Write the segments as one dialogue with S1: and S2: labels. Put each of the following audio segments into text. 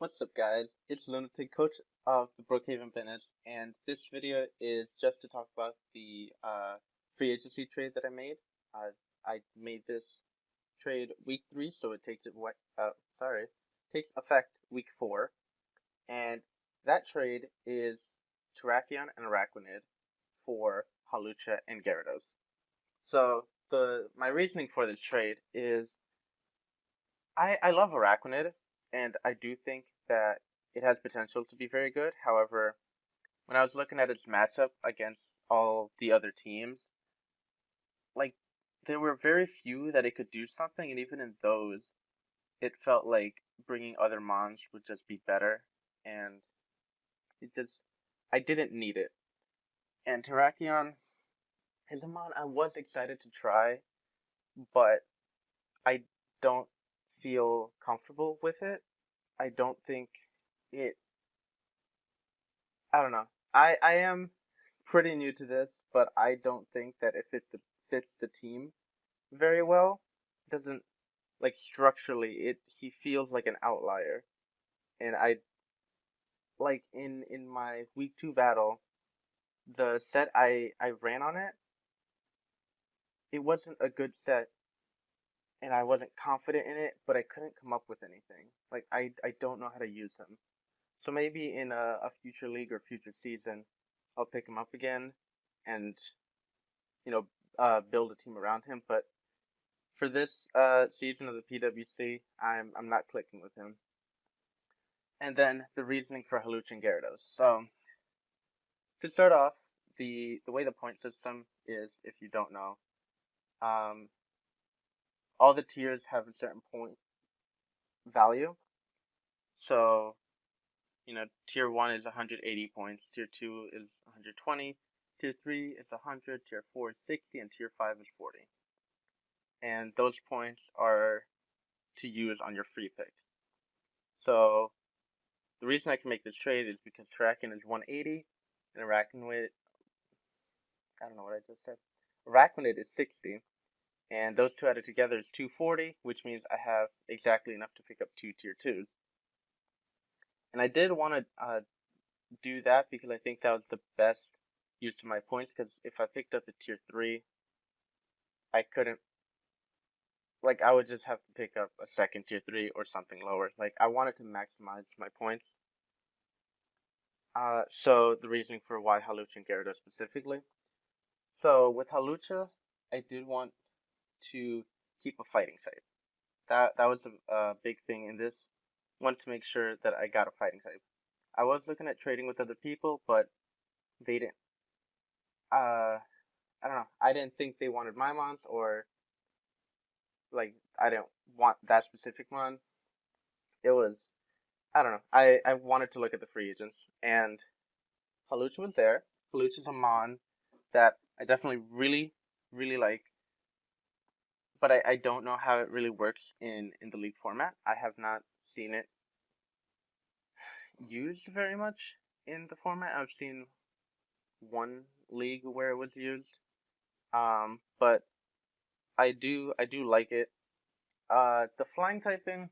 S1: What's up, guys? It's Lunatic Coach of the Brookhaven Bennett, and this video is just to talk about the free agency trade that I made. I made this trade week 3, so it takes takes effect week 4, and that trade is Terrakion and Araquanid for Hawlucha and Gyarados. So my reasoning for this trade is I love Araquanid, and I do think that it has potential to be very good. However, when I was looking at its matchup against all the other teams, like, there were very few that it could do something, and even in those, it felt like bringing other mons would just be better, and I didn't need it. And Terrakion is a mon I was excited to try, but I don't feel comfortable with it. I don't think it. I don't know. I am pretty new to this, but I don't think that if it fits the team very well. It doesn't, like, structurally. He feels like an outlier, and I like in my week 2 battle, the set I ran on it. It wasn't a good set, and I wasn't confident in it, but I couldn't come up with anything. Like, I don't know how to use him. So maybe in a future league or future season, I'll pick him up again and, build a team around him. But for this season of the PWC, I'm not clicking with him. And then the reasoning for Hawlucha and Gyarados. So to start off, the way the point system is, if you don't know, all the tiers have a certain point value. So, tier 1 is 180 points, tier 2 is 120, tier 3 is 100, tier 4 is 60, and tier 5 is 40. And those points are to use on your free pick. So, the reason I can make this trade is because Terrakion is 180, and Araquanid is 60. And those two added together is 240, which means I have exactly enough to pick up 2 tier 2s. And I did want to do that because I think that was the best use of my points, because if I picked up a tier 3, I couldn't, I would just have to pick up a second tier 3 or something lower. I wanted to maximize my points. So the reasoning for why Hawlucha and Gyarados specifically. So with Hawlucha, I did want to keep a fighting type. That was a big thing in this. Want to make sure that I got a fighting type. I was looking at trading with other people, but they didn't. I don't know. I didn't think they wanted my mons, or I didn't want that specific mon. It was, I don't know. I wanted to look at the free agents, and Hawlucha was there. Hawlucha's a mon that I definitely really, really like, but I don't know how it really works in the league format. I have not seen it used very much in the format. I've seen one league where it was used, but I do like it. The flying typing,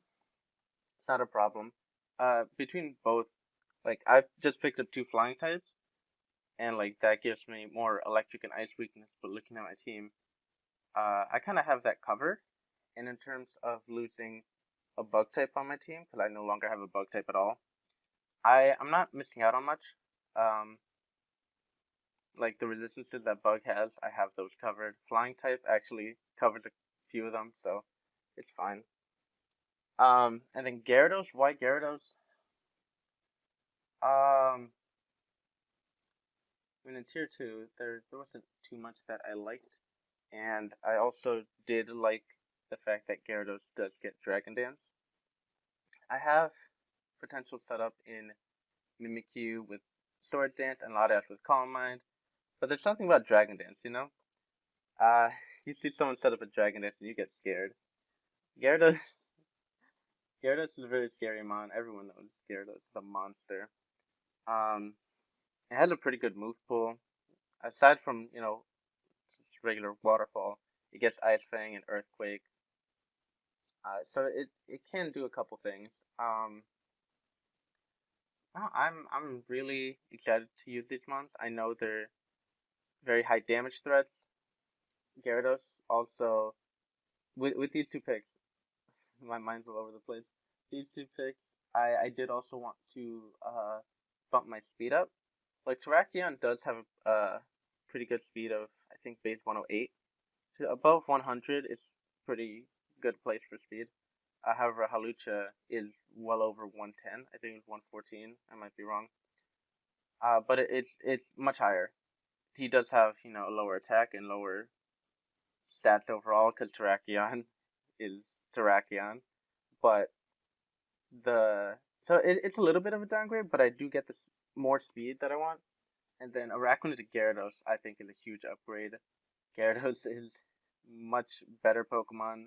S1: it's not a problem. Between both, I've just picked up 2 flying types, and that gives me more electric and ice weakness. But looking at my team, I kind of have that covered. And in terms of losing a bug type on my team, because I no longer have a bug type at all, I'm not missing out on much. The resistances that bug has, I have those covered. Flying type actually covers a few of them, so it's fine. And then Gyarados, why Gyarados? In tier 2, there wasn't too much that I liked, and I also did like the fact that Gyarados does get Dragon Dance. I have potential set up in Mimikyu with Swords Dance and Latias with Calm Mind, but there's something about Dragon Dance, you see someone set up a Dragon Dance and you get scared. Gyarados is a very scary mon. Everyone knows Gyarados is a monster. It has a pretty good move pool. Aside from, regular Waterfall, it gets Ice Fang and Earthquake. So it can do a couple things. I'm really excited to use these months. I know they're very high damage threats. Gyarados also with these two picks, my mind's all over the place. These two picks, I did also want to bump my speed up. Like Terrakion does have a pretty good speed of I think base 108. So above 100 is pretty good place for speed. However, Halucha is well over 110. I think it's 114. I might be wrong. But it's much higher. He does have a lower attack and lower stats overall because Terrakion is Terrakion. But it's a little bit of a downgrade, but I do get this more speed that I want. And then Arachne to Gyarados, I think, is a huge upgrade. Gyarados is much better Pokemon,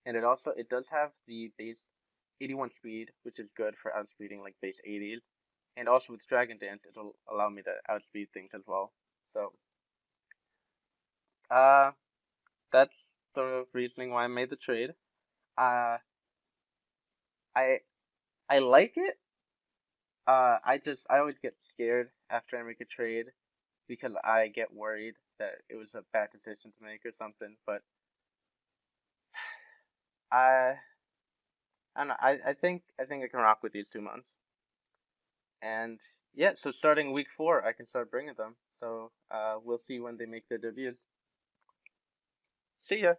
S1: and it does have the base 81 speed, which is good for outspeeding like base 80s. And also with Dragon Dance, it'll allow me to outspeed things as well. So, uh, that's the reasoning why I made the trade. Uh, I I like it. I always get scared after I make a trade because I get worried that it was a bad decision to make or something. But I I don't know. I think I can rock with these 2 months. And yeah, so starting week 4, I can start bringing them. So we'll see when they make their debuts. See ya.